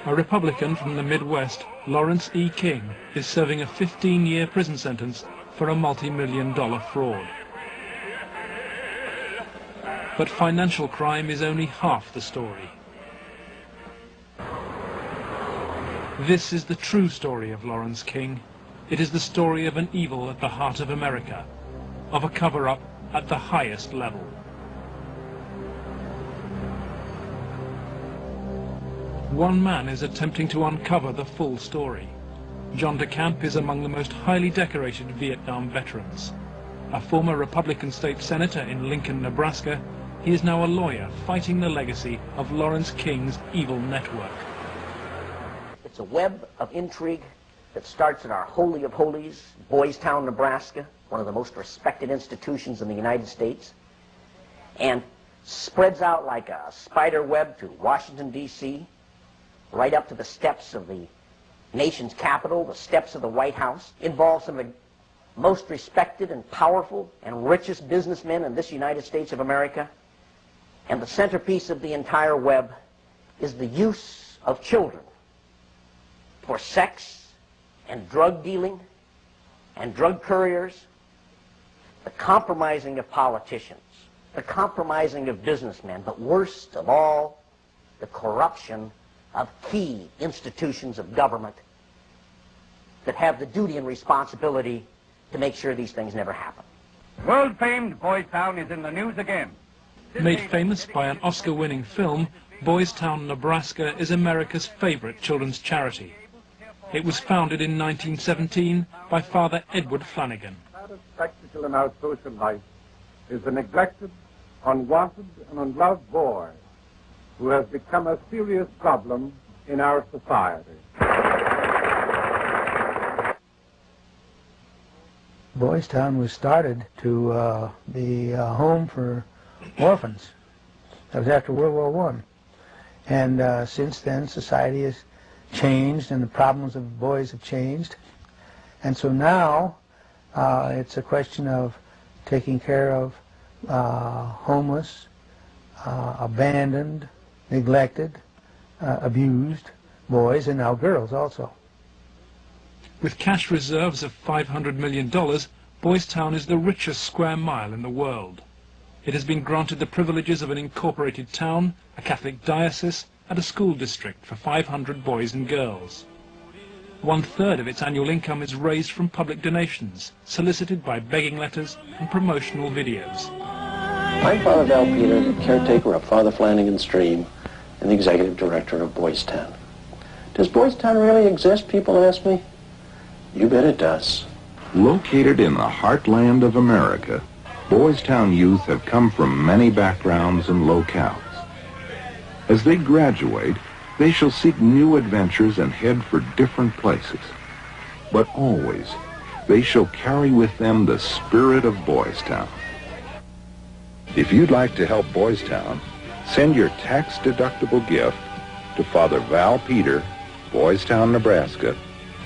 A Republican from the Midwest, Lawrence E. King, is serving a 15-year prison sentence for a multi-million-dollar fraud. But financial crime is only half the story. This is the true story of Lawrence King. It is the story of an evil at the heart of America, of a cover-up at the highest level. One man is attempting to uncover the full story. John DeCamp is among the most highly decorated Vietnam veterans. A former Republican state senator in Lincoln, Nebraska, he is now a lawyer fighting the legacy of Lawrence King's evil network. It's a web of intrigue that starts in our Holy of Holies, Boys Town, Nebraska, one of the most respected institutions in the United States, and spreads out like a spider web to Washington, D.C., right up to the steps of the nation's capital, the steps of the White House. Involves some of the most respected and powerful and richest businessmen in this United States of America. And the centerpiece of the entire web is the use of children for sex and drug dealing and drug couriers, the compromising of politicians, the compromising of businessmen, but worst of all, the corruption of key institutions of government that have the duty and responsibility to make sure these things never happen. World-famed Boys Town is in the news again. Made famous by an Oscar-winning film, Boys Town, Nebraska is America's favorite children's charity. It was founded in 1917 by Father Edward Flanagan. The saddest spectacle in our social life is the neglected, unwanted, and unloved boy who has become a serious problem in our society. Boys Town was started to be a home for orphans. That was after World War I. And since then, society has changed and the problems of boys have changed. And so now it's a question of taking care of homeless, abandoned, neglected, abused boys, and now girls also. With cash reserves of $500 million, Boys Town is the richest square mile in the world. It has been granted the privileges of an incorporated town, a Catholic diocese, and a school district for 500 boys and girls. 1/3 of its annual income is raised from public donations, solicited by begging letters and promotional videos. I'm Father Val Peter, the caretaker of Father Flanagan's Stream and the executive director of Boys Town. Does Boys Town really exist, people ask me? You bet it does. Located in the heartland of America, Boys Town youth have come from many backgrounds and locales. As they graduate, they shall seek new adventures and head for different places. But always, they shall carry with them the spirit of Boys Town. If you'd like to help Boys Town, send your tax-deductible gift to Father Val Peter, Boys Town, Nebraska,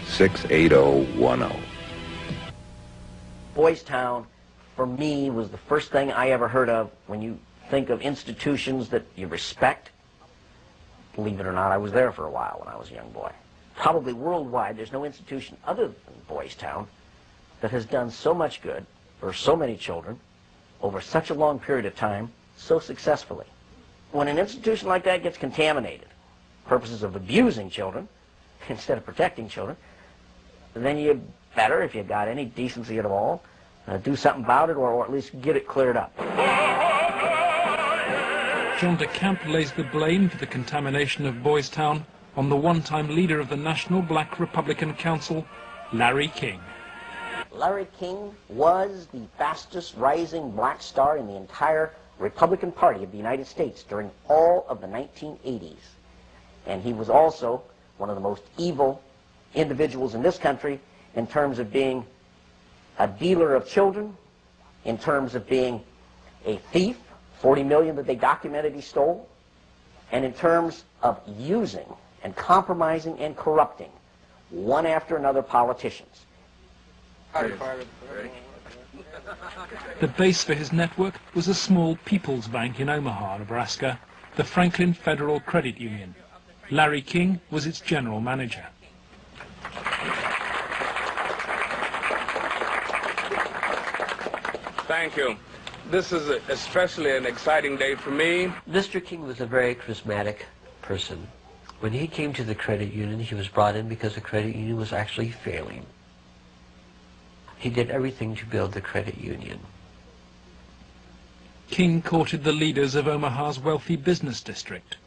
68010. Boys Town, for me, was the first thing I ever heard of when you think of institutions that you respect. Believe it or not, I was there for a while when I was a young boy. Probably worldwide, there's no institution other than Boys Town that has done so much good for so many children over such a long period of time so successfully. When an institution like that gets contaminated, purposes of abusing children instead of protecting children, then you better, if you've got any decency at all, do something about it, or at least get it cleared up. John de Camp lays the blame for the contamination of Boys Town on the one-time leader of the National Black Republican Council, Larry King. Larry King was the fastest rising black star in the entire Republican Party of the United States during all of the 1980s. And he was also one of the most evil individuals in this country in terms of being a dealer of children, in terms of being a thief, 40 million that they documented he stole, and in terms of using and compromising and corrupting one after another politicians. The base for his network was a small people's bank in Omaha, Nebraska, the Franklin Federal Credit Union. Larry King was its general manager. Thank you. This is especially an exciting day for me. Mr. King was a very charismatic person. When he came to the credit union, he was brought in because the credit union was actually failing. He did everything to build the credit union. King courted the leaders of Omaha's wealthy business district.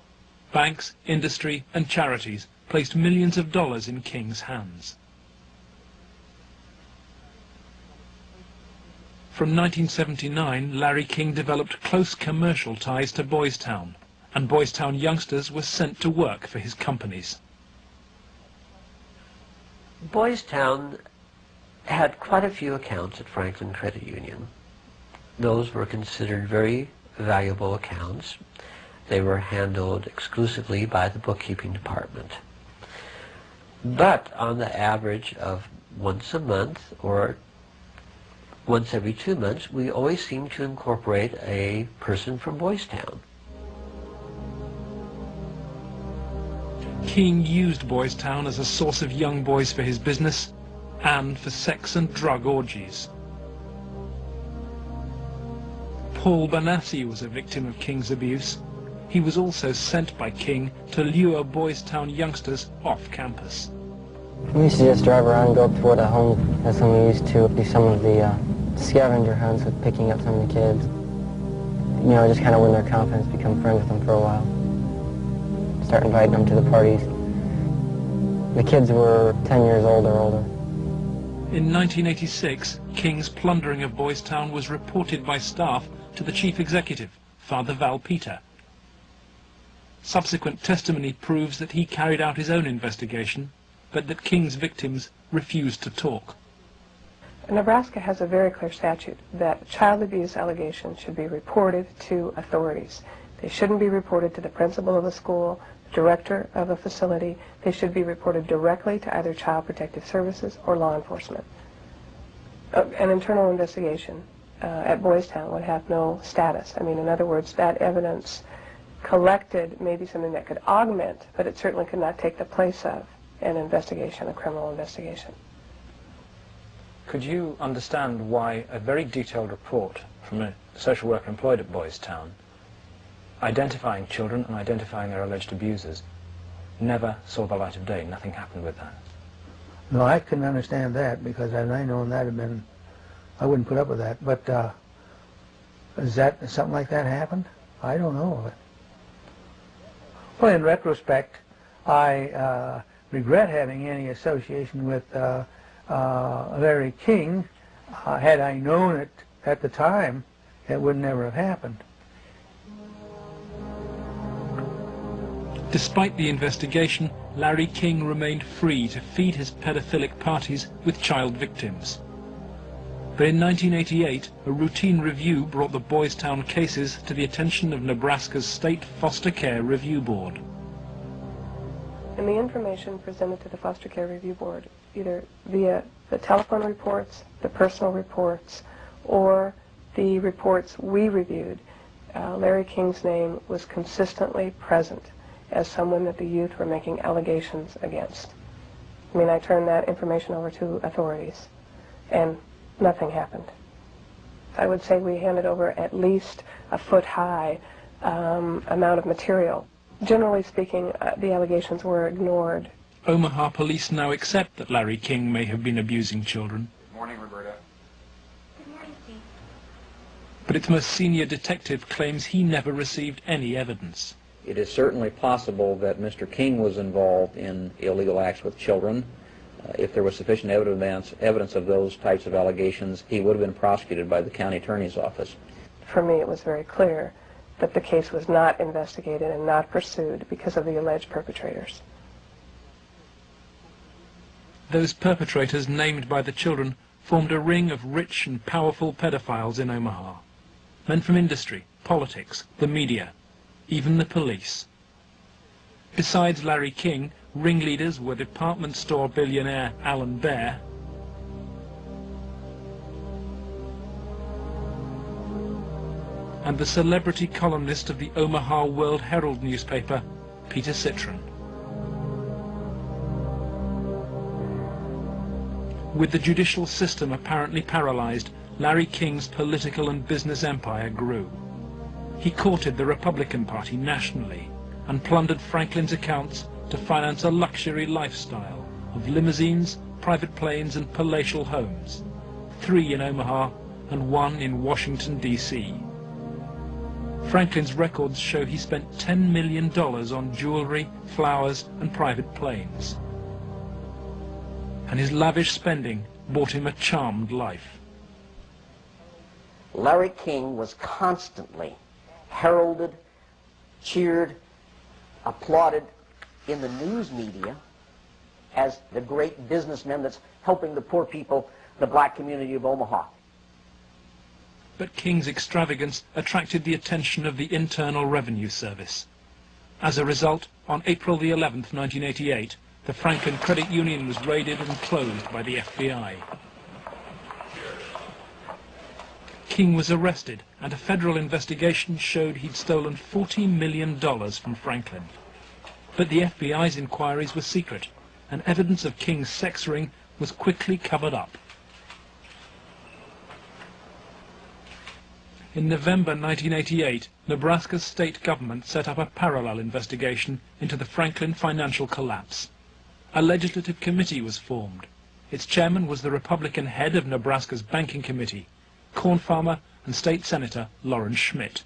Banks, industry, and charities placed millions of dollars in King's hands. From 1979, Larry King developed close commercial ties to Boys Town, and Boys Town youngsters were sent to work for his companies. Boys Town had quite a few accounts at Franklin Credit Union. Those were considered very valuable accounts. They were handled exclusively by the bookkeeping department. But on the average of once a month or once every 2 months, we always seemed to incorporate a person from Boys Town. King used Boys Town as a source of young boys for his business and for sex and drug orgies. Paul Banassi was a victim of King's abuse. He was also sent by King to lure Boys Town youngsters off campus. We used to just drive around and go up toward the home. That's when we used to do some of the scavenger hunts with picking up some of the kids. You know, just kind of win their confidence, become friends with them for a while. Start inviting them to the parties. The kids were 10 years old or older. In 1986, King's plundering of Boys Town was reported by staff to the chief executive, Father Val Peter. Subsequent testimony proves that he carried out his own investigation, but that King's victims refused to talk. Nebraska has a very clear statute that child abuse allegations should be reported to authorities. They shouldn't be reported to the principal of the school, director of a facility. They should be reported directly to either Child Protective Services or law enforcement. An internal investigation at Boys Town would have no status. I mean, in other words, that evidence collected may be something that could augment, but it certainly could not take the place of an investigation, a criminal investigation. Could you understand why a very detailed report from a social worker employed at Boys Town, identifying children and identifying their alleged abusers, never saw the light of day? Nothing happened with that. No, I couldn't understand that, because had I known that had been, I wouldn't put up with that. But is that something like that happened? I don't know of it. Well, in retrospect, I regret having any association with Larry King. Had I known it at the time, it would never have happened. Despite the investigation, Larry King remained free to feed his pedophilic parties with child victims. But in 1988, a routine review brought the Boys Town cases to the attention of Nebraska's State Foster Care Review Board. And the information presented to the Foster Care Review Board, either via the telephone reports, the personal reports, or the reports we reviewed, Larry King's name was consistently present as someone that the youth were making allegations against. I mean, I turned that information over to authorities, and nothing happened. I would say we handed over at least a foot-high amount of material. Generally speaking, the allegations were ignored. Omaha police now accept that Larry King may have been abusing children. Good morning, Roberta. Good morning, Steve. But its most senior detective claims he never received any evidence. It is certainly possible that Mr. King was involved in illegal acts with children. If there was sufficient evidence of those types of allegations, he would have been prosecuted by the county attorney's office. For me, it was very clear that the case was not investigated and not pursued because of the alleged perpetrators. Those perpetrators named by the children formed a ring of rich and powerful pedophiles in Omaha. Men from industry, politics, the media, even the police. Besides Larry King, ringleaders were department store billionaire Alan Baer, and the celebrity columnist of the Omaha World Herald newspaper, Peter Citron. With the judicial system apparently paralyzed, Larry King's political and business empire grew. He courted the Republican Party nationally and plundered Franklin's accounts to finance a luxury lifestyle of limousines, private planes and palatial homes, 3 in Omaha and 1 in Washington, D.C. Franklin's records show he spent $10 million on jewelry, flowers and private planes. And his lavish spending bought him a charmed life. Larry King was constantly heralded, cheered, applauded in the news media as the great businessman that's helping the poor people, the black community of Omaha. But King's extravagance attracted the attention of the Internal Revenue Service. As a result, on April the 11th, 1988, the Franklin Credit Union was raided and closed by the FBI. King was arrested, and a federal investigation showed he'd stolen $40 million from Franklin. But the FBI's inquiries were secret, and evidence of King's sex ring was quickly covered up. In November 1988, Nebraska's state government set up a parallel investigation into the Franklin financial collapse. A legislative committee was formed. Its chairman was the Republican head of Nebraska's banking committee, corn farmer and state senator Lawrence Schmidt.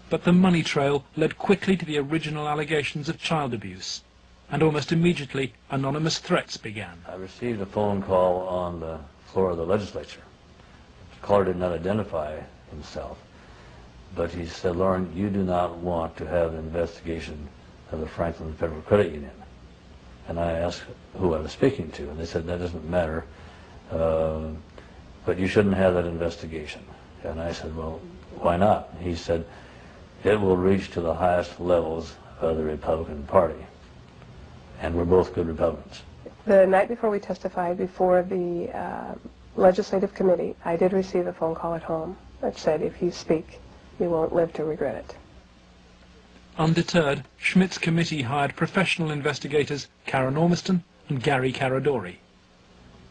But the money trail led quickly to the original allegations of child abuse, and almost immediately anonymous threats began. I received a phone call on the floor of the legislature. The caller did not identify himself, but he said, "Lauren, you do not want to have an investigation of the Franklin Federal Credit Union." And I asked who I was speaking to, and they said, "That doesn't matter, but you shouldn't have that investigation." And I said, "Well, why not?" He said, "It will reach to the highest levels of the Republican Party, and we're both good Republicans." The night before we testified before the legislative committee, I did receive a phone call at home that said, "If you speak, you won't live to regret it." Undeterred, Schmidt's committee hired professional investigators Karen Ormiston and Gary Caradori.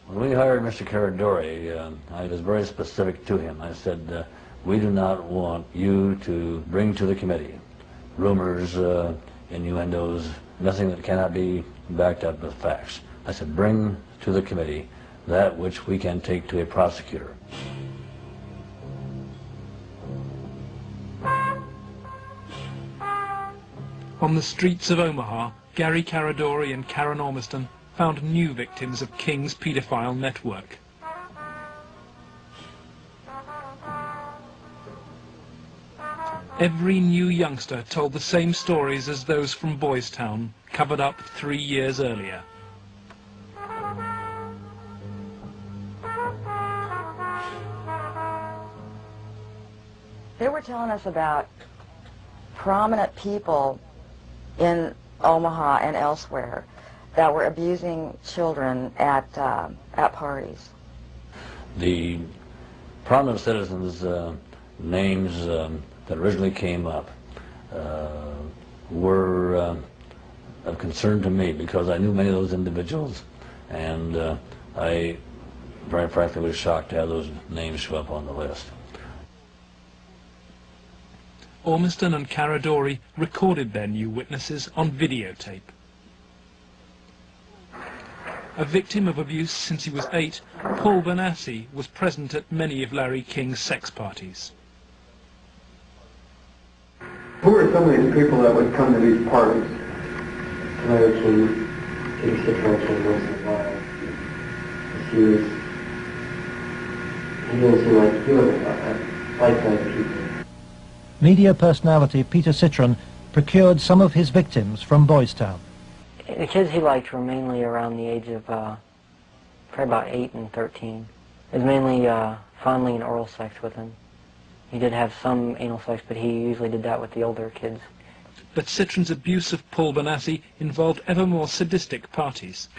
When we hired Mr. Caradori, I was very specific to him. I said, "We do not want you to bring to the committee rumors, innuendos, nothing that cannot be backed up with facts." I said, "Bring to the committee that which we can take to a prosecutor." On the streets of Omaha, Gary Caradori and Karen Ormiston found new victims of King's pedophile network. Every new youngster told the same stories as those from Boys Town, covered up 3 years earlier. They were telling us about prominent people in Omaha and elsewhere that were abusing children at parties. The prominent citizens' names that originally came up were of concern to me because I knew many of those individuals, and I very frankly was shocked to have those names show up on the list. Ormiston and Caradori recorded their new witnesses on videotape. A victim of abuse since he was 8, Paul Benassi was present at many of Larry King's sex parties. Who are some of these people that would come to these parties? Larry King, Peter Citron came once in a while. He didn't seem like he was a like people. Media personality Peter Citron procured some of his victims from Boys Town. The kids he liked were mainly around the age of probably about 8 and 13. It was mainly fondling and oral sex with them. He did have some anal sex, but he usually did that with the older kids. But Citron's abuse of Paul Benassi involved ever more sadistic parties.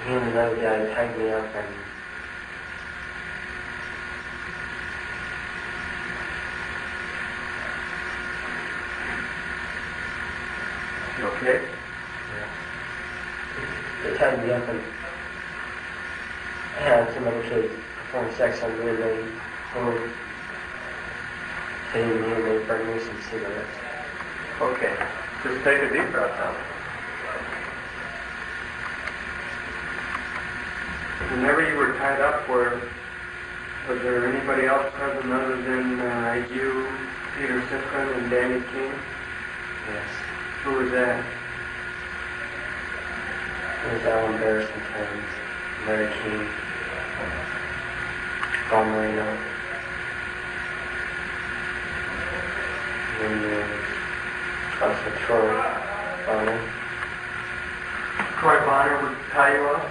He and another guy tied me up and You okay? they tied me up and had some other kids perform sex on me and they were hitting me and they burned me some cigarettes. Okay. Just take a deep breath now. Whenever you were tied up, was there anybody else present other than you, Peter Citron, and Danny King? Yes. Who was that? It was Alan Bear sometimes, Larry King, Paul Marino, and also Troy Bonner. Troy Bonner would tie you up?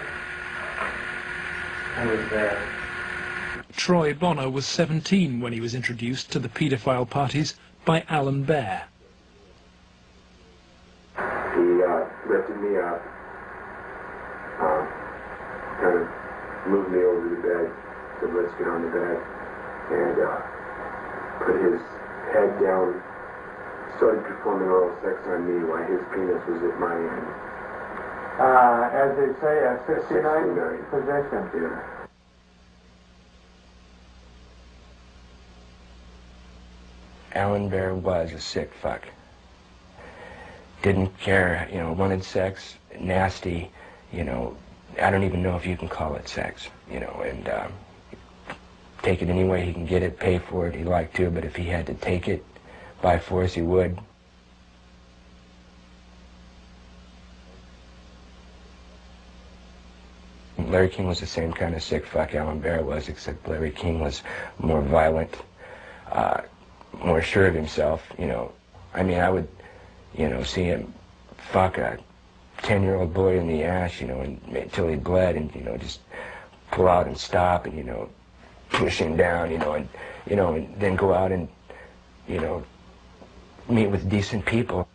I was there. Troy Bonner was 17 when he was introduced to the paedophile parties by Alan Bear. He lifted me up, kind of moved me over to the bed, said let's get on the bed, and put his head down, started performing oral sex on me while his penis was at my end. As they say, a 69 position. Yeah. Alan Bear was a sick fuck. Didn't care, wanted sex, nasty, I don't even know if you can call it sex, and take it any way he can get it, pay for it, he liked to, but if he had to take it by force, he would. Larry King was the same kind of sick fuck Alan Bear was, except Larry King was more violent, more sure of himself, I mean, I would, see him fuck a 10-year-old boy in the ass, until he bled, and, just pull out and stop, and, push him down, and then go out and, meet with decent people.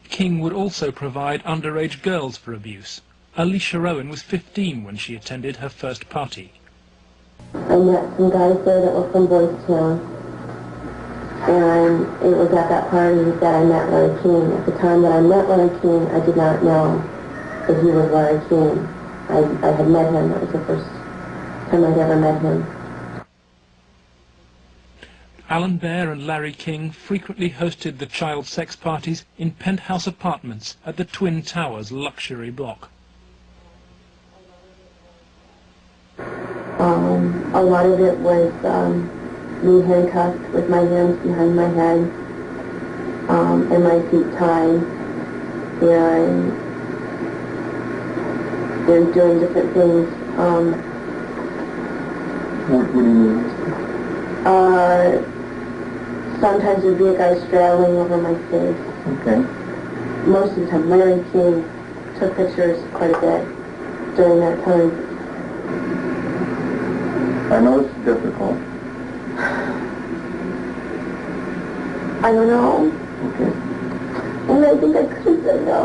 King would also provide underage girls for abuse. Alicia Rowan was 15 when she attended her first party. I met some guys there that were from Boys Town, and it was at that party that I met Larry King. At the time that I met Larry King, I did not know that he was Larry King. I had met him. That was the first time I'd ever met him. Alan Bear and Larry King frequently hosted the child sex parties in penthouse apartments at the Twin Towers luxury block. A lot of it was me handcuffed with my hands behind my head and my feet tied, and doing different things. What do you mean? Sometimes there'd be a guy straddling over my face. Okay. Most of the time, Larry King took pictures quite a bit during that time. I know it's difficult. I don't know. Okay. And I think I could have said no.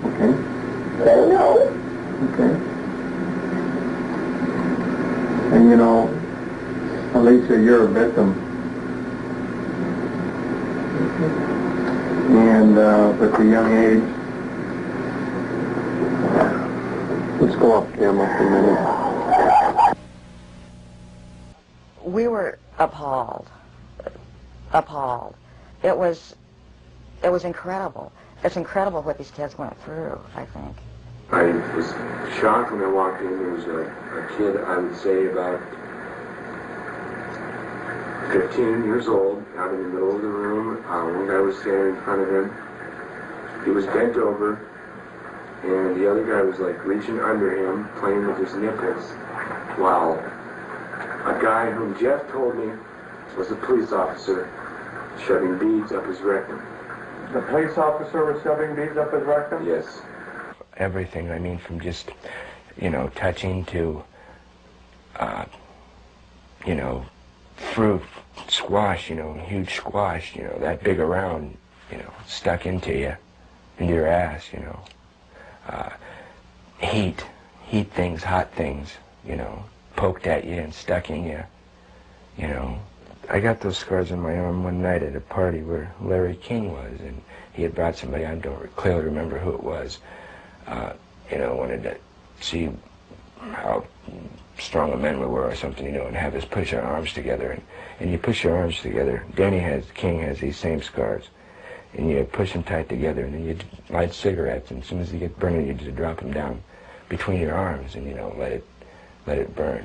Okay. But I don't know. Okay. And Alicia, you're a victim. And at the young age, let's go off camera for a minute. We were appalled. Appalled. It was incredible. It's incredible what these kids went through, I think. I was shocked when I walked in. There was a kid, I would say about 15 years old, out in the middle of the room. One guy was standing in front of him. He was bent over, and the other guy was like reaching under him, playing with his nipples, while a guy whom Jeff told me was a police officer shoving beads up his rectum. The police officer was shoving beads up his rectum? Yes. Everything, I mean, from just, you know, touching to, you know, fruit, squash, you know, huge squash, you know, that big around, you know, stuck into you, into your ass, you know. Heat things, hot things, you know, poked at you and stuck in you, you know. I got those scars on my arm one night at a party where Larry King was, and he had brought somebody, I don't clearly remember who it was, you know, wanted to see how strong a men we were or something, you know, and have us push our arms together. And you push your arms together. King has these same scars. And you push them tight together, and then you light cigarettes, and as soon as you get burning, you just drop them down between your arms and, you know, let it burn.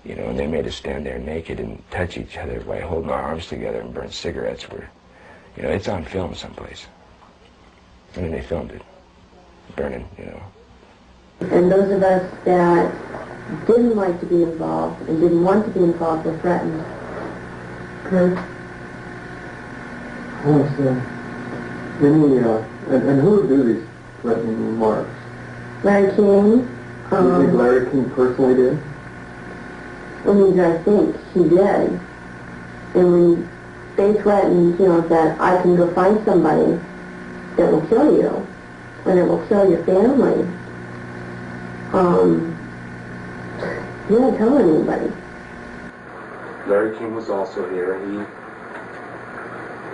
You know, and they made us stand there naked and touch each other by holding our arms together and burn cigarettes. You know, it's on film someplace. And then they filmed it, burning, you know. And those of us that didn't like to be involved and didn't want to be involved were threatened. Kurt? And who would do these threatening remarks? Larry King. Do you think Larry King personally did? I mean, I think he did. And when they threatened, you know, that I can go find somebody that will kill you, and it will kill your family, he didn't tell anybody. Larry King was also here. He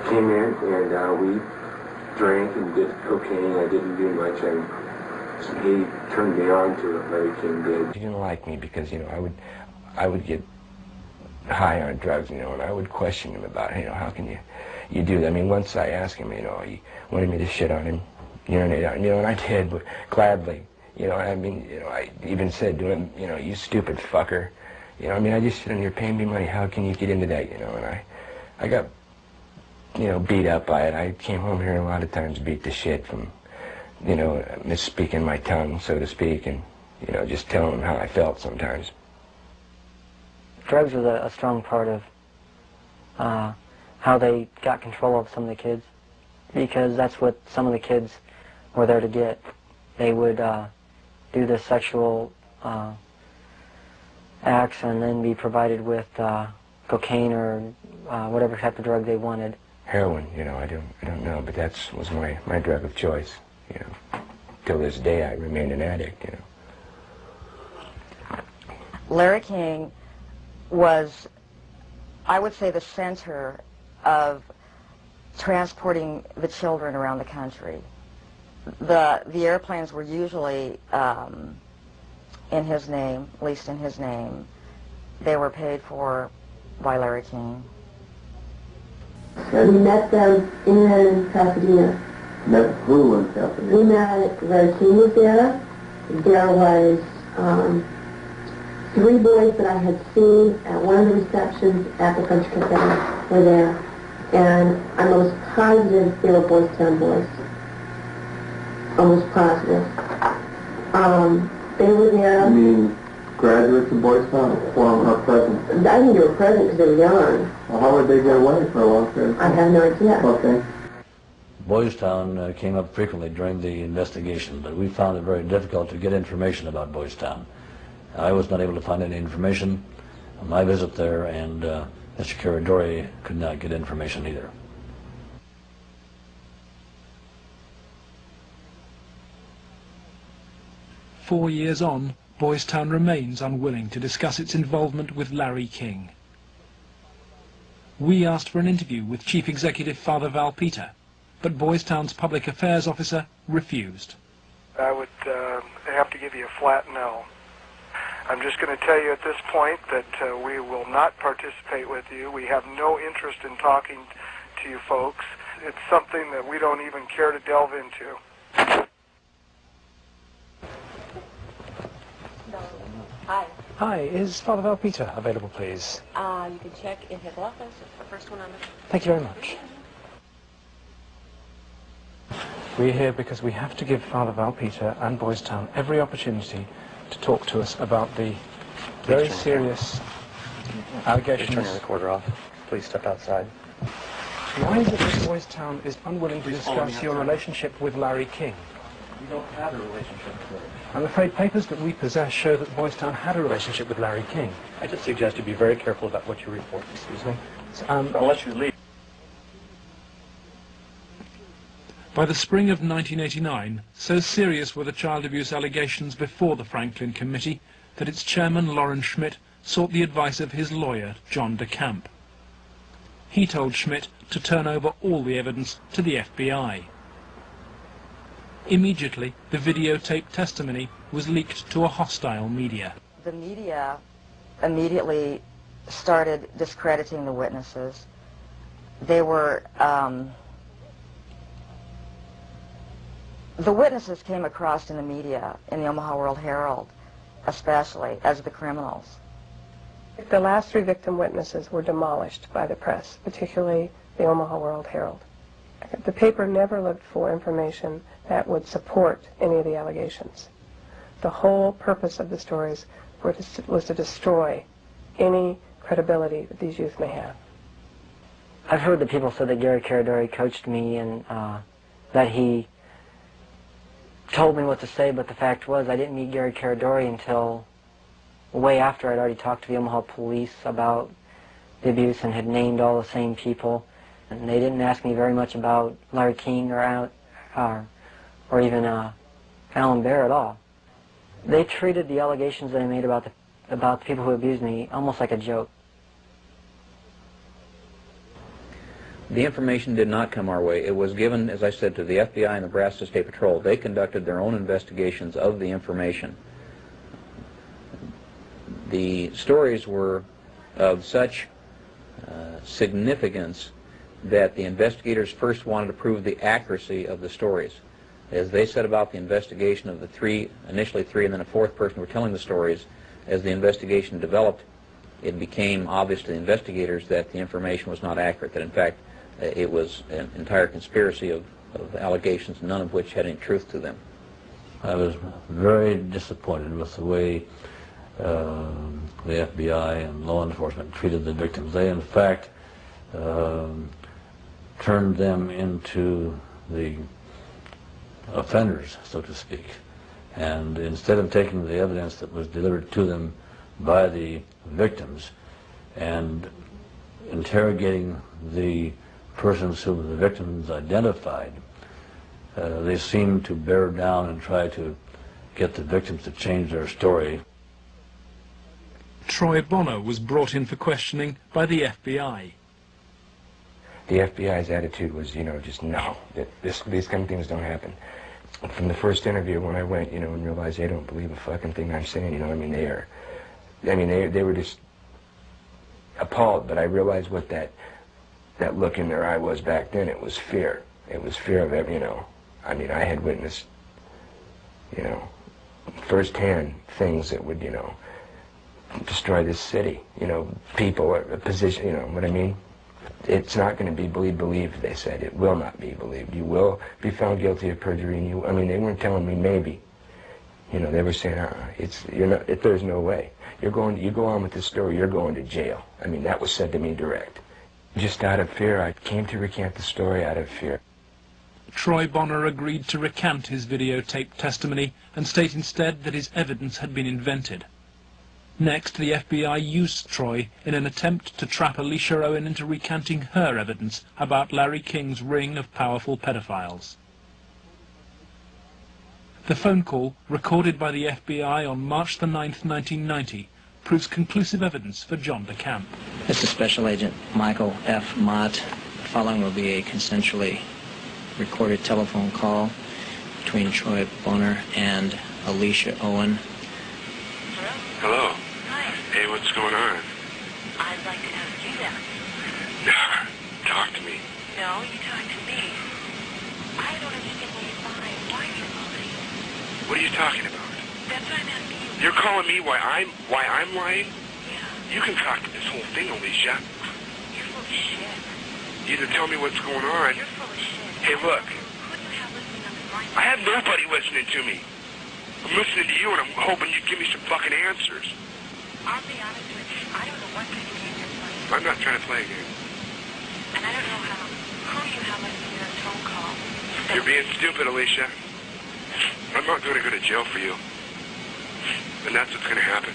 came in and we drank and did cocaine. I didn't do much, and he turned me on to it. Larry King did. He didn't like me because, you know, I would get high on drugs, you know, and I would question him about, you know, how can you do that? I mean, once I asked him, you know, he wanted me to shit on him, urinate on him, you know, and I did, but gladly. You know, I mean, you know, I even said to him, you know, you stupid fucker. You know, I mean, I just sit on here paying me money. How can you get into that, you know? And I got, you know, beat up by it. I came home here a lot of times beat the shit from, you know, misspeaking my tongue, so to speak, and, you know, just telling them how I felt sometimes. Drugs was a strong part of how they got control of some of the kids, because that's what some of the kids were there to get. They would do the sexual acts and then be provided with cocaine or whatever type of drug they wanted. Heroin, you know, I don't know, but that was my drug of choice, you know. Till this day I remain an addict, you know. Larry King was, I would say, the center of transporting the children around the country. The airplanes were usually in his name, at least in his name. They were paid for by Larry King. We met them in Pasadena. Met who in Pasadena? We met, Larry King was there. There was 3 boys that I had seen at one of the receptions at the Country Cafe were there. And I'm almost positive they were Boys Town boys. Almost positive. They were there. You mean graduates of Boys Town or present? I think they were present because they were young. Well, how would they get away for a long period of time? I have no idea. Okay. Boys Town came up frequently during the investigation, but we found it very difficult to get information about Boys Town. I was not able to find any information on my visit there, and Mr. Caradore could not get information either. "4 years on, Boys Town remains unwilling to discuss its involvement with Larry King. We asked for an interview with Chief Executive Father Val Peter, but Boys Town's public affairs officer refused. I would have to give you a flat no. I'm just going to tell you at this point that we will not participate with you. We have no interest in talking to you folks. It's something that we don't even care to delve into. Hi. Hi, is Father Val Peter available, please? You can check in his office. It's the first one on the... Thank you very much. We're here because we have to give Father Val Peter and Boys Town every opportunity to talk to us about the very serious allegations. Turn your recorder off. Please step outside. Why is it that Boys Town is unwilling to discuss your relationship with Larry King? We don't have a relationship with Larry. I'm afraid papers that we possess show that Boys Town had a relationship with Larry King. I just suggest you be very careful about what you report. Excuse me? Unless you leave. By the spring of 1989, so serious were the child abuse allegations before the Franklin Committee that its chairman, Loren Schmidt, sought the advice of his lawyer, John DeCamp. He told Schmidt to turn over all the evidence to the FBI. Immediately, the videotaped testimony was leaked to a hostile media. The media immediately started discrediting the witnesses. They were... the witnesses came across in the media, in the Omaha World Herald, especially, as the criminals. The last 3 victim witnesses were demolished by the press, particularly the Omaha World Herald. The paper never looked for information that would support any of the allegations. The whole purpose of the stories was to destroy any credibility that these youth may have. I've heard that people said that Gary Caradori coached me and that he told me what to say, but the fact was I didn't meet Gary Caradori until way after I'd already talked to the Omaha police about the abuse and had named all the same people. And they didn't ask me very much about Larry King or even Alan Baer at all. They treated the allegations that I made about the people who abused me almost like a joke. The information did not come our way. It was given, as I said, to the FBI and the Nebraska State Patrol. They conducted their own investigations of the information. The stories were of such significance that the investigators first wanted to prove the accuracy of the stories. As they set about the investigation of the 3, initially 3 and then a 4th person who were telling the stories, as the investigation developed, it became obvious to the investigators that the information was not accurate, that in fact it was an entire conspiracy of allegations, none of which had any truth to them. I was very disappointed with the way the FBI and law enforcement treated the victims. They, in fact, turned them into the offenders, so to speak. And instead of taking the evidence that was delivered to them by the victims and interrogating the persons whom the victims identified, they seemed to bear down and try to get the victims to change their story. Troy Bonner was brought in for questioning by the FBI. The FBI's attitude was, just no, that these kind of things don't happen. From the first interview when I went, and realized they don't believe a fucking thing I'm saying, they were just appalled, but I realized what that look in their eye was back then. It was fear. It was fear of every, I had witnessed, firsthand things that would, destroy this city, people, a position, what I mean? It's not going to be believed, they said. It will not be believed. You will be found guilty of perjury, and they weren't telling me maybe. They were saying, there's no way. You go on with this story, you're going to jail. That was said to me direct. Just out of fear, I came to recant the story out of fear. Troy Bonner agreed to recant his videotaped testimony and state instead that his evidence had been invented. Next, the FBI used Troy in an attempt to trap Alicia Owen into recanting her evidence about Larry King's ring of powerful pedophiles. The phone call, recorded by the FBI on March the 9th, 1990, proves conclusive evidence for John DeCamp. This is Special Agent Michael F. Mott. The following will be a consensually recorded telephone call between Troy Bonner and Alicia Owen. Hello. Hi. Hey, what's going on? I'd like to ask you that. Talk to me. No, you talk to me. I don't understand why you're lying. Why are you lying? What are you talking about? That's what I'm asking you. You're calling me why I'm lying? Yeah. You can talk to this whole thing, Alicia. You're full of shit. Either tell me what's going on. You're full of shit. Hey, look. Who do you have listening on this line? I have nobody listening to me. I'm listening to you, and I'm hoping you give me some fucking answers. I'll be honest with you. I don't know what kind of game you're playing. I'm not trying to play a game. And I don't know who you have listening to this phone call. You're being stupid, Alicia. I'm not going to go to jail for you. And that's what's going to happen.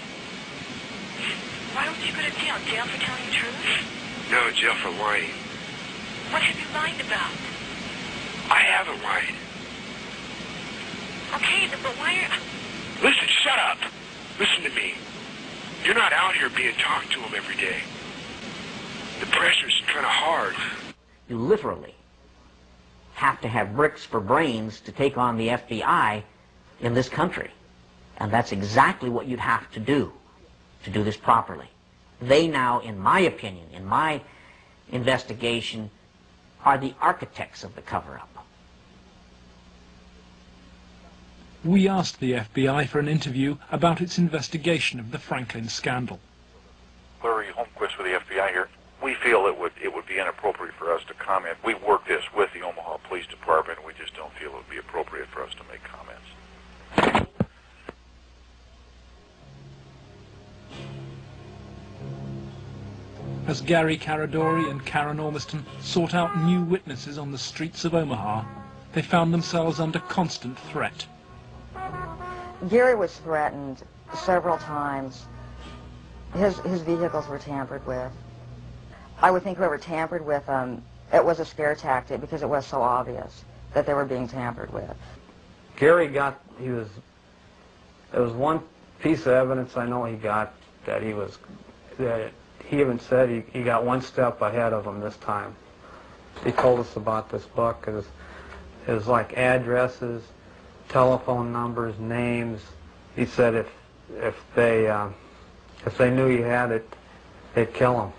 Why would you go to jail? Jail for telling the truth? No, jail for lying. What have you lied about? I haven't lied. Okay, but why are... Listen, shut up. Listen to me. You're not out here being talked to them every day. The pressure's kind of hard. You literally have to have bricks for brains to take on the FBI in this country. And that's exactly what you'd have to do this properly. They now, in my opinion, in my investigation, are the architects of the cover-up. We asked the FBI for an interview about its investigation of the Franklin scandal. Larry Holmquist with the FBI here. We feel it would be inappropriate for us to comment. We work this with the Omaha Police Department. We just don't feel it would be appropriate for us to make comments. As Gary Caradori and Karen Ormiston sought out new witnesses on the streets of Omaha, they found themselves under constant threat. Gary was threatened several times. His vehicles were tampered with. I would think whoever tampered with them, it was a scare tactic because it was so obvious that they were being tampered with. Gary there was one piece of evidence I know he got that he even said he got one step ahead of them this time. He told us about this book. It was like addresses, telephone numbers, names. He said if they knew he had it, they'd kill him.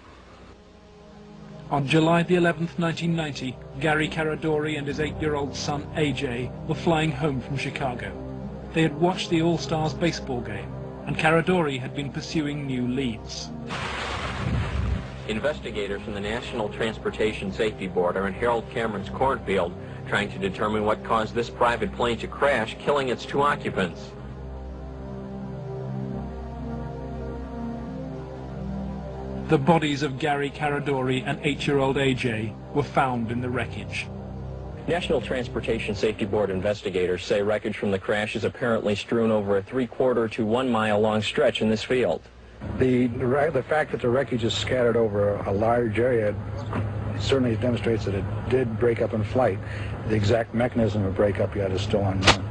On July the 11th, 1990, Gary Caradori and his 8-year-old son, AJ, were flying home from Chicago. They had watched the All-Stars baseball game, and Caradori had been pursuing new leads. Investigators from the National Transportation Safety Board are in Harold Cameron's cornfield trying to determine what caused this private plane to crash, killing its 2 occupants. The bodies of Gary Caradori and 8-year-old AJ were found in the wreckage. National Transportation Safety Board investigators say wreckage from the crash is apparently strewn over a 3/4 to 1 mile long stretch in this field. The fact that the wreckage is scattered over a large area certainly demonstrates that it did break up in flight. The exact mechanism of breakup yet is still unknown.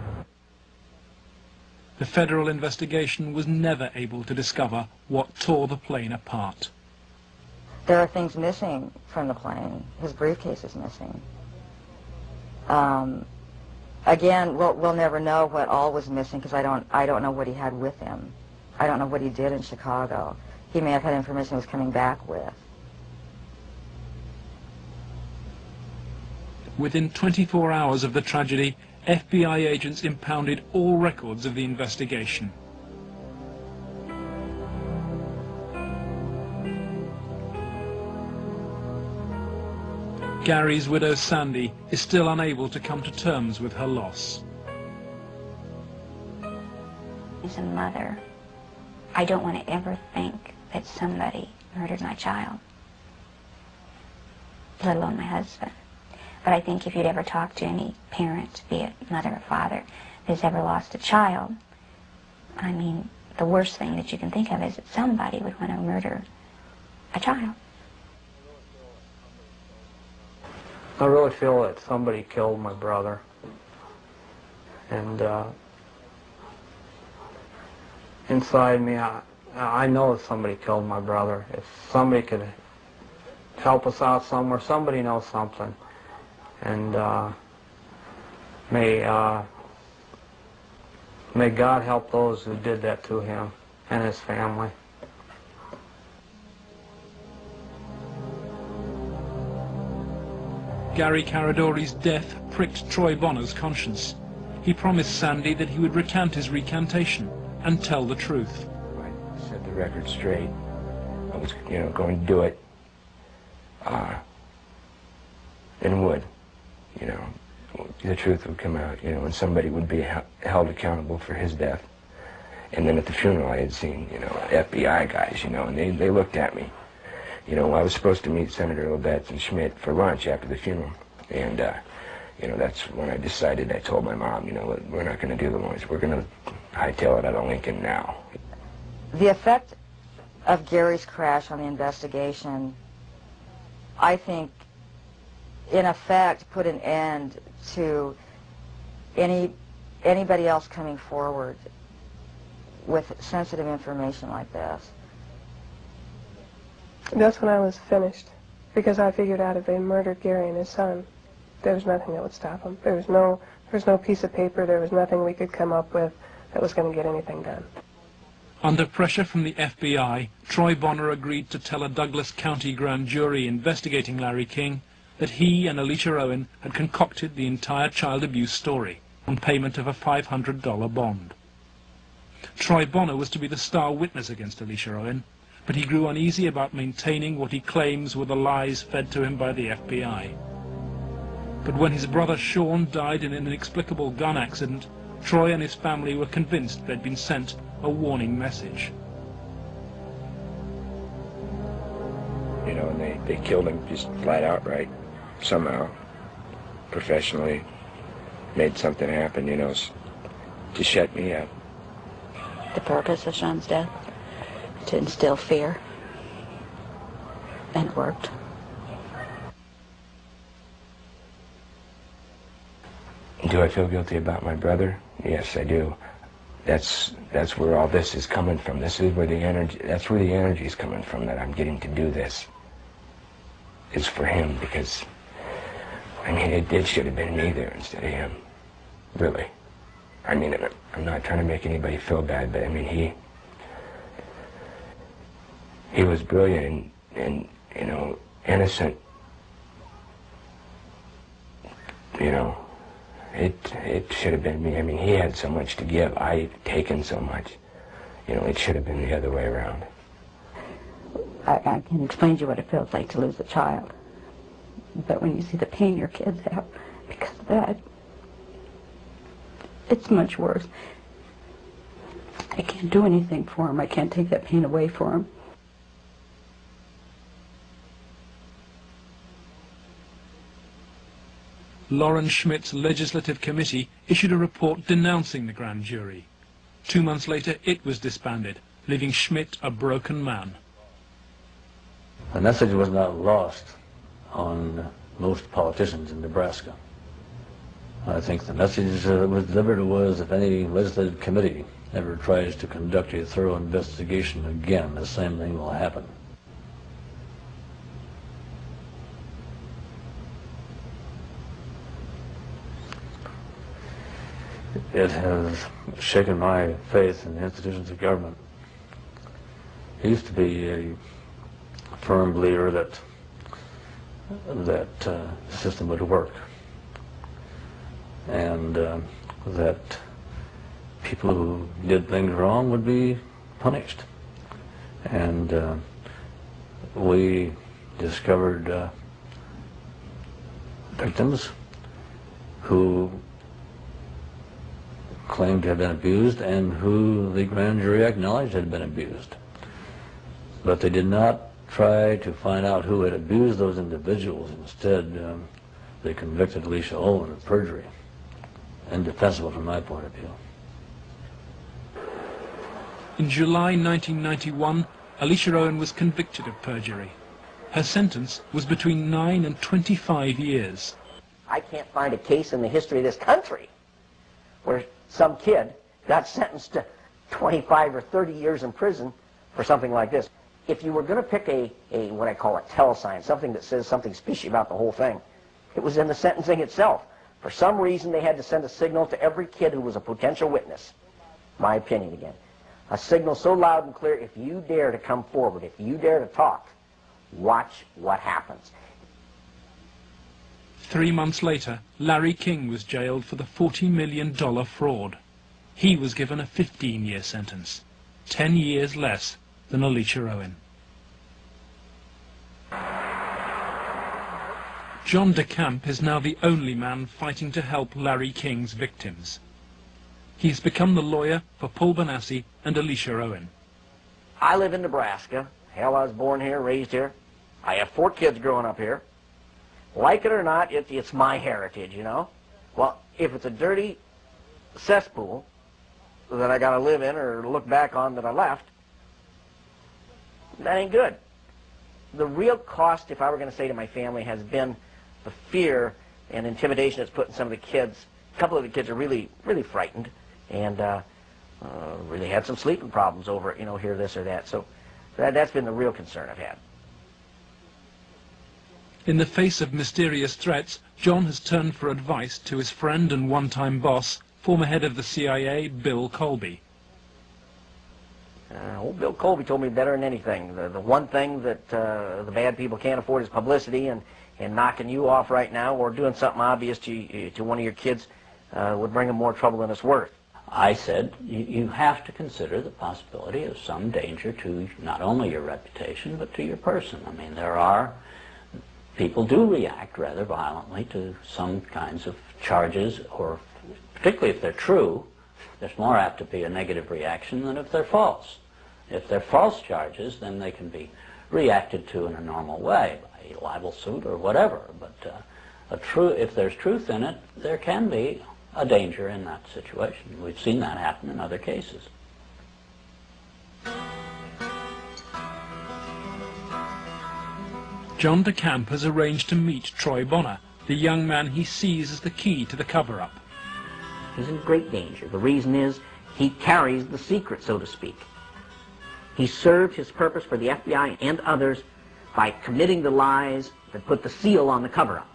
The federal investigation was never able to discover what tore the plane apart. There are things missing from the plane. His briefcase is missing. Again, we'll never know what all was missing because I don't know what he had with him. I don't know what he did in Chicago. He may have had information he was coming back with. Within 24 hours of the tragedy, FBI agents impounded all records of the investigation. Gary's widow, Sandy, is still unable to come to terms with her loss. As a mother, I don't want to ever think that somebody murdered my child, let alone my husband. But I think if you'd ever talk to any parent, be it mother or father, who's ever lost a child, I mean, the worst thing that you can think of is that somebody would want to murder a child. I really feel that somebody killed my brother. And inside me, I know somebody killed my brother. If somebody could help us out somewhere, somebody knows something. And may God help those who did that to him and his family. Gary Caradori's death pricked Troy Bonner's conscience. He promised Sandy that he would recant his recantation and tell the truth. I set the record straight. I was, going to do it. And would, the truth would come out, and somebody would be held accountable for his death. And then at the funeral I had seen, FBI guys, and they looked at me. I was supposed to meet Senator Labetz and Schmidt for lunch after the funeral. And, that's when I decided, I told my mom, we're not going to do the lunch. We're going to hightail it out of Lincoln now. The effect of Gary's crash on the investigation, I think, in effect, put an end to anybody else coming forward with sensitive information like this. That's when I was finished, because I figured out if they murdered Gary and his son, there was nothing that would stop them. There was no piece of paper, there was nothing we could come up with that was going to get anything done. Under pressure from the FBI, Troy Bonner agreed to tell a Douglas County grand jury investigating Larry King that he and Alicia Owen had concocted the entire child abuse story on payment of a $500 bond. Troy Bonner was to be the star witness against Alicia Owen, but he grew uneasy about maintaining what he claims were the lies fed to him by the FBI. But when his brother Sean died in an inexplicable gun accident, Troy and his family were convinced they'd been sent a warning message. And they killed him just flat out, right? Somehow, professionally, made something happen, to shut me up. The purpose of Sean's death? To instill fear. And it worked. Do I feel guilty about my brother? Yes, I do. That's where all this is coming from. That's where the energy is coming from, that I'm getting to do this. It's for him, because, it should have been me there instead of him. Really. I'm not trying to make anybody feel bad, but he was brilliant and innocent. It should have been me. He had so much to give. I'd taken so much. It should have been the other way around. I can explain to you what it feels like to lose a child. But when you see the pain your kids have because of that, it's much worse. I can't do anything for them. I can't take that pain away for them. Loren Schmidt's legislative committee issued a report denouncing the grand jury. 2 months later, it was disbanded, leaving Schmidt a broken man. The message was not lost on most politicians in Nebraska. I think the message that was delivered was, if any legislative committee ever tries to conduct a thorough investigation again, the same thing will happen. It has shaken my faith in the institutions of government. I used to be a firm believer that the system would work, and that people who did things wrong would be punished. And we discovered victims who claimed to have been abused and who the grand jury acknowledged had been abused. But they did not try to find out who had abused those individuals. Instead, they convicted Alicia Owen of perjury. Indefensible from my point of view. In July 1991, Alicia Owen was convicted of perjury. Her sentence was between 9 and 25 years. I can't find a case in the history of this country where some kid got sentenced to 25 or 30 years in prison for something like this. If you were going to pick a what I call a tell sign, something that says something fishy about the whole thing, it was in the sentencing itself. For some reason, they had to send a signal to every kid who was a potential witness. My opinion again. A signal so loud and clear, if you dare to come forward, if you dare to talk, watch what happens. 3 months later, Larry King was jailed for the $40 million fraud. He was given a 15-year sentence, 10 years less than Elisha Owen. John DeCamp is now the only man fighting to help Larry King's victims. He's become the lawyer for Paul Bonacci and Elisha Owen. I live in Nebraska. Hell, I was born here, raised here. I have 4 kids growing up here. Like it or not, it's my heritage, you know. Well, if it's a dirty cesspool that I got to live in or look back on that I left, that ain't good. The real cost, if I were going to say to my family, has been the fear and intimidation it's put in some of the kids. A couple of the kids are really, really frightened and really had some sleeping problems over it, you know, hear this or that. So that's been the real concern I've had. In the face of mysterious threats, John has turned for advice to his friend and one-time boss, former head of the CIA, Bill Colby. Old Bill Colby told me better than anything. The one thing that the bad people can't afford is publicity, and knocking you off right now or doing something obvious to one of your kids would bring them more trouble than it's worth. I said, you have to consider the possibility of some danger to not only your reputation, but to your person. I mean, people do react rather violently to some kinds of charges, or particularly if they're true, there's more apt to be a negative reaction than if they're false. If they're false charges, then they can be reacted to in a normal way, by a libel suit or whatever. But if there's truth in it, there can be a danger in that situation. We've seen that happen in other cases. John DeCamp has arranged to meet Troy Bonner, the young man he sees as the key to the cover-up. He's in great danger. The reason is he carries the secret, so to speak. He served his purpose for the FBI and others by committing the lies that put the seal on the cover-up.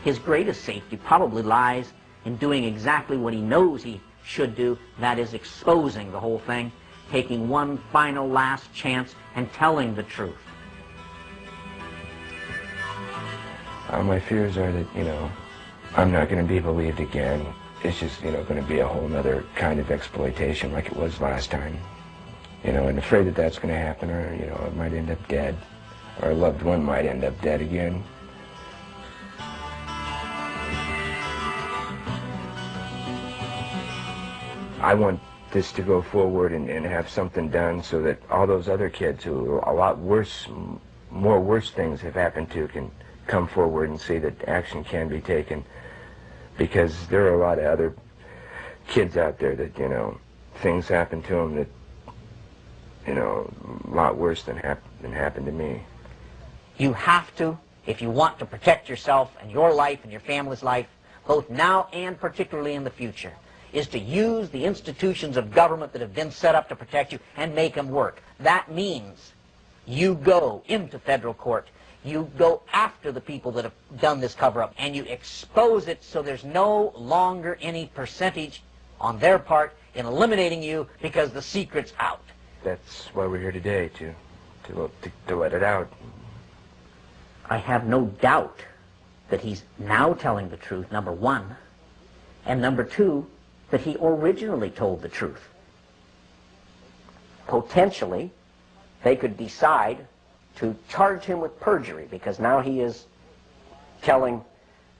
His greatest safety probably lies in doing exactly what he knows he should do, that is exposing the whole thing, taking one final last chance and telling the truth. My fears are that, you know, I'm not going to be believed again. It's just, you know, going to be a whole other kind of exploitation like it was last time. You know, and afraid that that's going to happen, or, you know, I might end up dead, or a loved one might end up dead again. I want this to go forward and have something done so that all those other kids who a lot worse, more worse things have happened to can come forward and see that action can be taken. Because there are a lot of other kids out there that, you know, things happen to them that, you know, a lot worse than happened to me. You have to, if you want to protect yourself and your life and your family's life, both now and particularly in the future, is to use the institutions of government that have been set up to protect you and make them work. That means you go into federal court, you go after the people that have done this cover-up, and you expose it so there's no longer any percentage on their part in eliminating you because the secret's out. That's why we're here today, to let it out. I have no doubt that he's now telling the truth, number one, and number two, that he originally told the truth. Potentially, they could decide to charge him with perjury, because now he is telling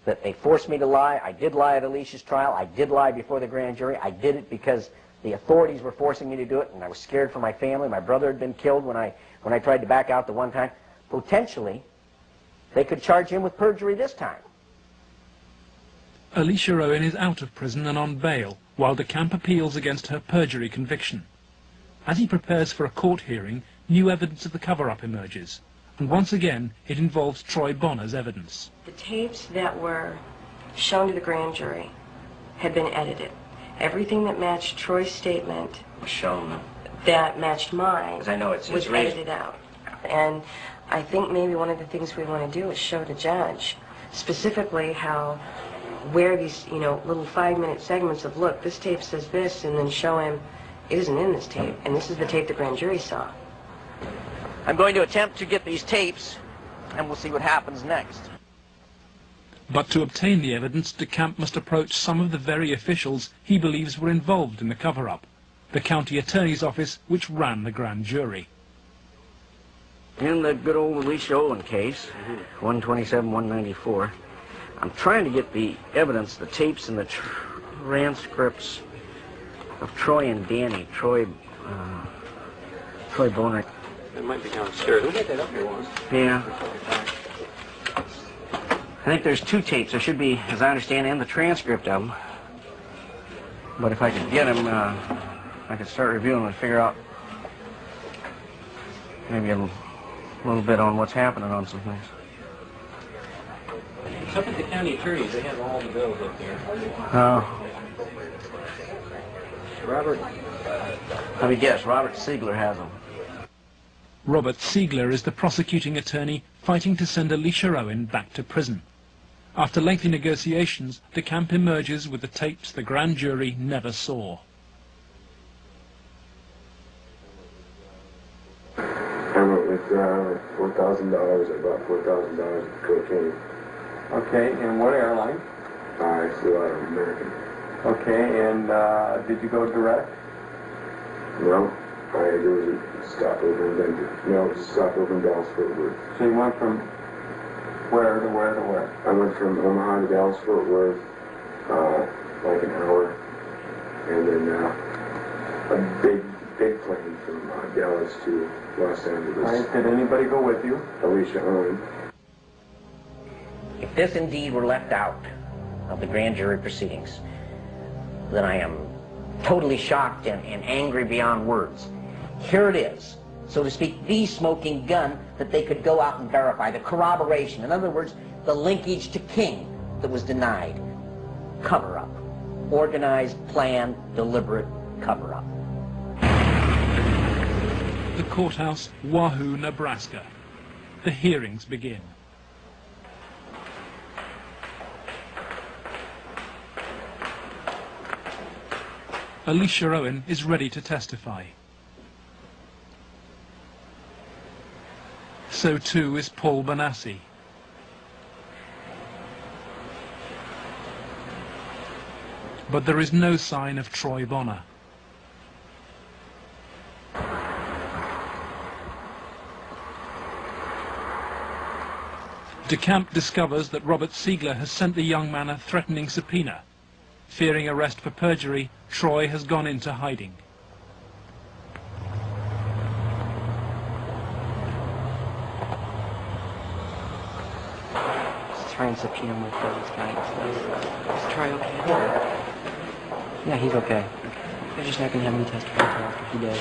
that they forced me to lie. I did lie at Elisha's trial. I did lie before the grand jury. I did it because the authorities were forcing me to do it, and I was scared for my family. My brother had been killed when I tried to back out the one time. Potentially, they could charge him with perjury this time. Elisha Owen is out of prison and on bail, while DeCamp appeals against her perjury conviction. As he prepares for a court hearing, new evidence of the cover-up emerges, and once again it involves Troy Bonner's evidence. The tapes that were shown to the grand jury had been edited. Everything that matched Troy's statement was shown that matched mine 'Cause I know it's was reason. edited out. And I think maybe one of the things we want to do is show the judge specifically how, where these, you know, little 5-minute segments of, look, this tape says this, and then show him it isn't in this tape, and this is the tape the grand jury saw. I'm going to attempt to get these tapes, and we'll see what happens next. But to obtain the evidence, DeCamp must approach some of the very officials he believes were involved in the cover-up, the county attorney's office which ran the grand jury. In the good old Alicia Olin case, 127-194, I'm trying to get the evidence, the tapes and the transcripts of Troy and Danny, Troy Boner. It might be downstairs. We'll get that up here once. Yeah. I think there's 2 tapes. There should be, as I understand, and the transcript of them. But if I could get them, I could start reviewing them and figure out maybe a little bit on what's happening on some things. It's up at the county attorneys. They have all the bills up there. Robert, let me guess, Robert Siegler has them. Robert Siegler is the prosecuting attorney fighting to send Alicia Owen back to prison. After lengthy negotiations, DeCamp emerges with the tapes the grand jury never saw. I went with $4,000. I bought $4,000 of cocaine. Okay, and what airline? I flew out of American. Okay, and did you go direct? No, there was a stopover in Denver. No, it was a stopover in Dallas-Fort Worth. So you went from where to where to where? I went from Omaha to Dallas-Fort Worth, like an hour, and then a big plane from Dallas to Los Angeles. All right, did anybody go with you? Alicia Owen. If this indeed were left out of the grand jury proceedings, then I am totally shocked and angry beyond words. Here it is, so to speak, the smoking gun that they could go out and verify, the corroboration. In other words, the linkage to King that was denied. Cover-up. Organized, planned, deliberate cover-up. The courthouse, Wahoo, Nebraska. The hearings begin. Alicia Owen is ready to testify. So too is Paul Bonassi. But there is no sign of Troy Bonner. DeCamp discovers that Robert Siegler has sent the young man a threatening subpoena. Fearing arrest for perjury, Troy has gone into hiding. Let's try and subpoena him with those guys. Is Troy okay? Yeah, he's okay. They're just not going to have him testify until after he does.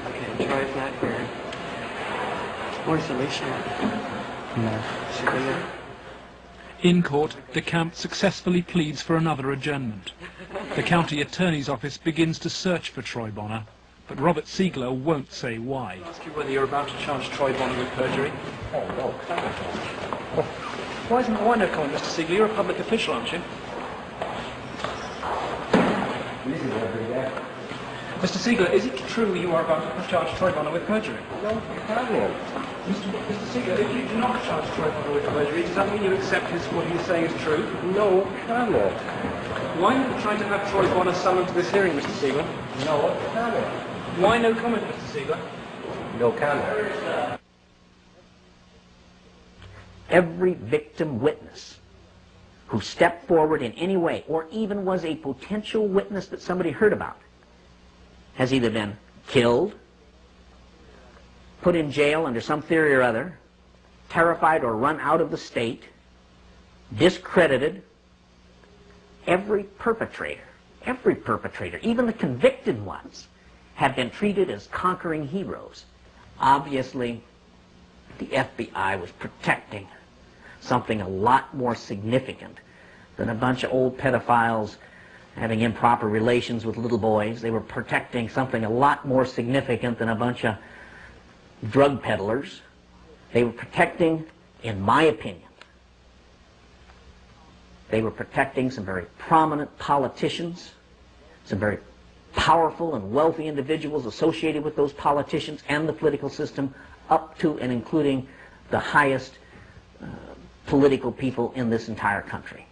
Okay, Troy's not here. Where's Alicia? No. She's there. In court, DeCamp successfully pleads for another adjournment. The county attorney's office begins to search for Troy Bonner, but Robert Siegler won't say why. I'll ask you whether you're about to charge Troy Bonner with perjury. Oh, no. Why no comment, Mr. Siegler? You're a public official, aren't you? Mr. Siegler, is it true you are about to charge Troy Bonner with perjury? No comment. Mr. Siegler, if you do not charge Troy Bonner with perjury, does that mean you accept what he's saying is true? No comment. Why are you trying to have Troy Bonner summoned to this hearing, Mr. Siegler? No comment. Why no comment, Mr. Siegler? No comment. Every victim witness who stepped forward in any way, or even was a potential witness that somebody heard about, has either been killed, put in jail under some theory or other, terrified or run out of the state, discredited. Every perpetrator, even the convicted ones, have been treated as conquering heroes. Obviously, the FBI was protecting something a lot more significant than a bunch of old pedophiles having improper relations with little boys. They were protecting something a lot more significant than a bunch of drug peddlers. They were protecting, in my opinion, they were protecting some very prominent politicians, some very powerful and wealthy individuals associated with those politicians and the political system, up to and including the highest political people in this entire country.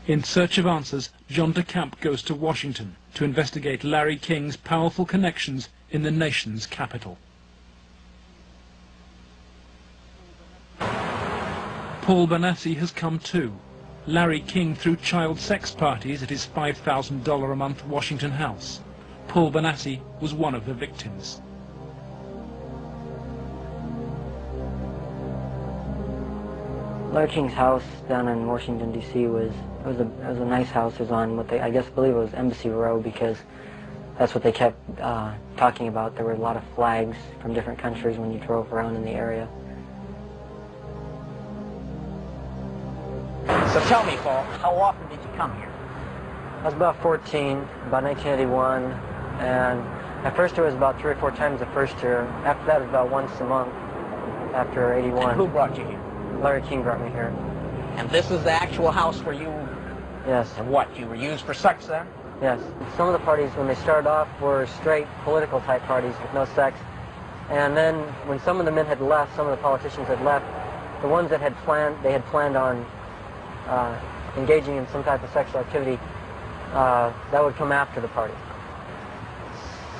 In search of answers, John DeCamp goes to Washington to investigate Larry King's powerful connections in the nation's capital. Paul Bonacci has come too. Larry King threw child sex parties at his $5,000 a month Washington house. Paul Bonacci was one of the victims. Larry King's house down in Washington, D.C. was a nice house. It was on what I believe it was Embassy Row, because that's what they kept talking about. There were a lot of flags from different countries when you drove around in the area. So tell me, Paul, how often did you come here? I was about 14, about 1981, and at first it was about 3 or 4 times the first year. After that, it was about once a month after 81. And who brought you here? Larry King brought me here. And this is the actual house where you... Yes. And what, you were used for sex there? Yes. Some of the parties, when they started off, were straight political type parties with no sex. And then when some of the men had left, some of the politicians had left, the ones that had planned on engaging in some type of sexual activity, that would come after the party.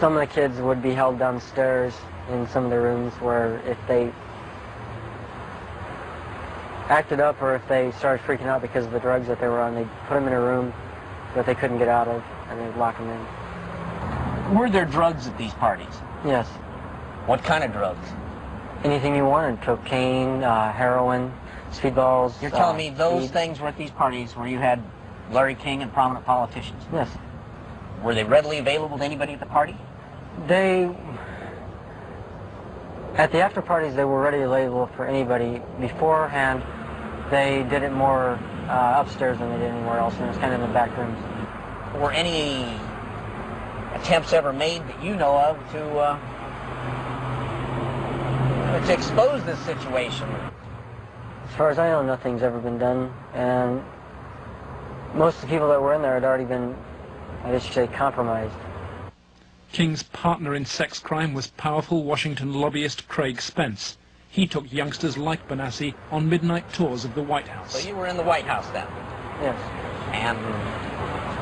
Some of the kids would be held downstairs in some of the rooms where if they acted up or if they started freaking out because of the drugs that they were on, they'd put them in a room that they couldn't get out of, and they'd lock them in. Were there drugs at these parties? Yes. What kind of drugs? Anything you wanted. Cocaine, heroin, speedballs. You're telling me those things were at these parties where you had Larry King and prominent politicians? Yes. Were they readily available to anybody at the party? At the after parties, they were readily available for anybody. Beforehand, they did it more upstairs than they did anywhere else, and it was kind of in the back rooms. Were any attempts ever made that you know of to expose this situation? As far as I know, nothing's ever been done, and most of the people that were in there had already been, I guess you'd say, compromised. King's partner in sex crime was powerful Washington lobbyist Craig Spence. He took youngsters like Bonacci on midnight tours of the White House. So you were in the White House then? Yes. And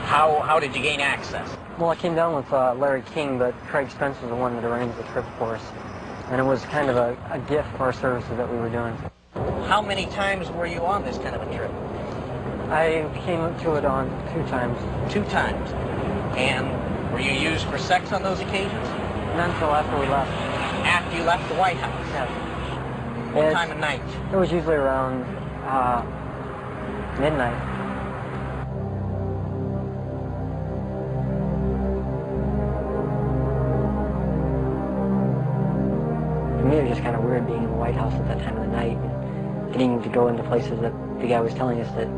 how did you gain access? Well, I came down with Larry King, but Craig Spence was the one that arranged the trip for us. And it was kind of a gift for our services that we were doing. How many times were you on this kind of a trip? I came to it on 2 times. 2 times. And were you used for sex on those occasions? Not until after we left. After you left the White House? Yes. What time of night? It was usually around midnight. For me, it was just kind of weird being in the White House at that time of the night, and getting to go into places that the guy was telling us that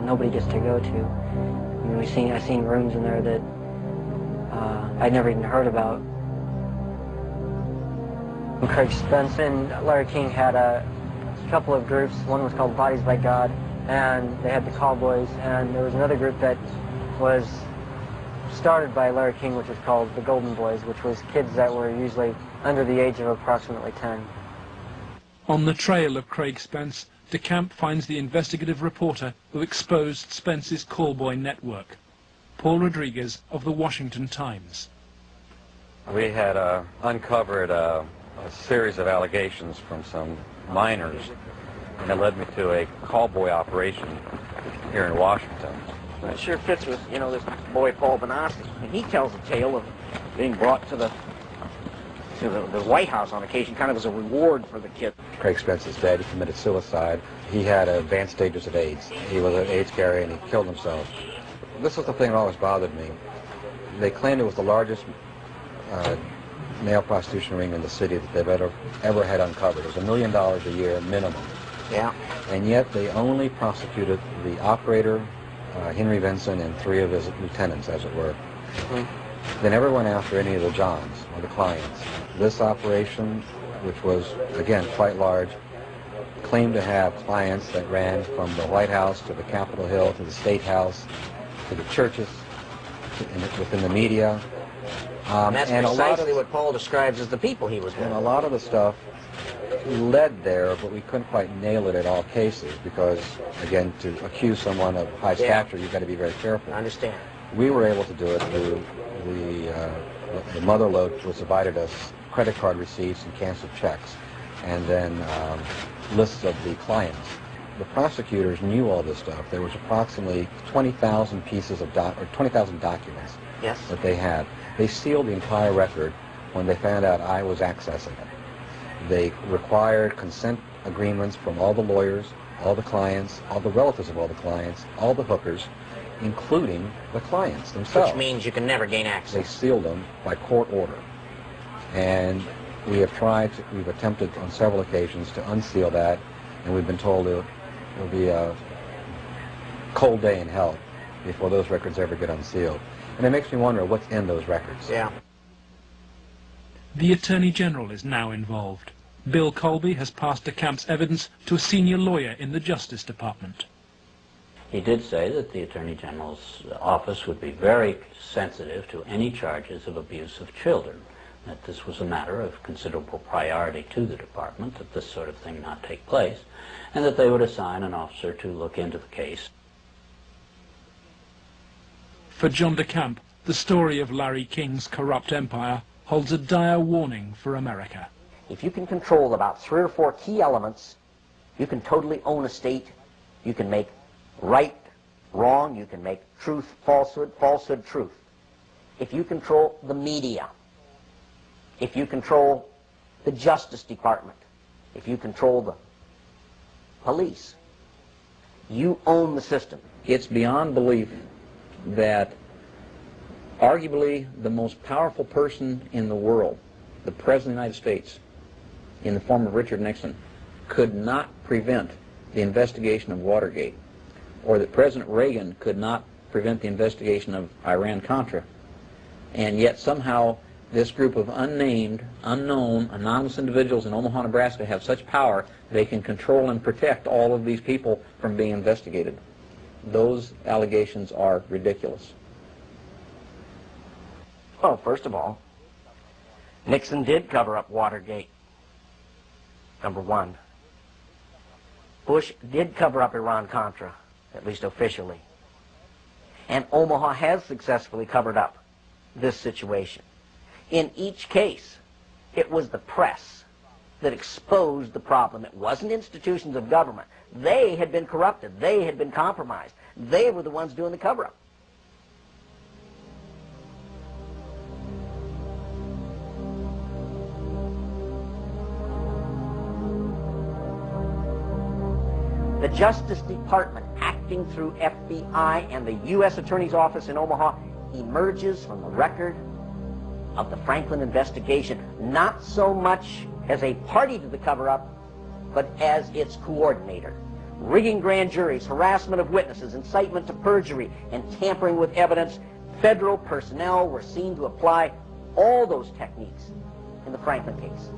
nobody gets to go to. I mean, I've seen rooms in there that I'd never even heard about. Craig Spence and Larry King had a couple of groups. One was called Bodies by God, and they had the Cowboys, and there was another group that was started by Larry King, which was called the Golden Boys, which was kids that were usually under the age of approximately 10. On the trail of Craig Spence, DeCamp finds the investigative reporter who exposed Spence's callboy network, Paul Rodriguez of the Washington Times. We had uncovered a series of allegations from some minors that led me to a callboy operation here in Washington. It sure fits with, this boy Paul Bonacci. And he tells a tale of being brought to the White House on occasion, kind of as a reward for the kid. Craig Spence's dad, he committed suicide. He had advanced stages of AIDS. He was an AIDS carrier and he killed himself. This was the thing that always bothered me. They claimed it was the largest male prostitution ring in the city that they've ever had uncovered. It was $1 million a year minimum. Yeah. And yet they only prosecuted the operator, Henry Vinson, and 3 of his lieutenants, as it were. Mm-hmm. They never went after any of the Johns or the clients. This operation, which was, again, quite large, claimed to have clients that ran from the White House to the Capitol Hill to the State House to the churches, within the media. And that's precisely what Paul describes as the people he was with. And a lot of the stuff led there, but we couldn't quite nail it at all cases because, again, to accuse someone of high stature, you've got to be very careful. I understand. We were able to do it through the mother lode, which provided us credit card receipts and canceled checks, and then lists of the clients. The prosecutors knew all this stuff. There was approximately 20,000 pieces of 20,000 documents that they had. They sealed the entire record when they found out I was accessing it. They required consent agreements from all the lawyers, all the clients, all the relatives of all the clients, all the hookers, including the clients themselves. Which means you can never gain access. They sealed them by court order. And we've attempted on several occasions to unseal that, and we've been told it will be a cold day in hell before those records ever get unsealed. And it makes me wonder what's in those records. Yeah. The Attorney General is now involved. Bill Colby has passed DeCamp's evidence to a senior lawyer in the Justice Department. He did say that the Attorney General's office would be very sensitive to any charges of abuse of children, that this was a matter of considerable priority to the department, that this sort of thing not take place, and that they would assign an officer to look into the case. For John DeCamp, the story of Larry King's corrupt empire holds a dire warning for America. If you can control about 3 or 4 key elements, you can totally own a state. You can make right wrong. You can make truth falsehood, falsehood truth. If you control the media, if you control the Justice Department, if you control the police, you own the system. It's beyond belief that arguably the most powerful person in the world, the President of the United States, in the form of Richard Nixon, could not prevent the investigation of Watergate, or that President Reagan could not prevent the investigation of Iran-Contra, and yet somehow this group of unnamed, unknown, anonymous individuals in Omaha, Nebraska have such power they can control and protect all of these people from being investigated. Those allegations are ridiculous. Well, first of all, Nixon did cover up Watergate, number one. Bush did cover up Iran-Contra, at least officially. And Omaha has successfully covered up this situation. In each case, it was the press that exposed the problem. It wasn't institutions of government. They had been corrupted. They had been compromised. They were the ones doing the cover-up. The Justice Department, acting through FBI and the U.S. Attorney's Office in Omaha, emerges from the record of the Franklin investigation, not so much as a party to the cover-up, but as its coordinator. Rigging grand juries, harassment of witnesses, incitement to perjury, and tampering with evidence, federal personnel were seen to apply all those techniques in the Franklin case.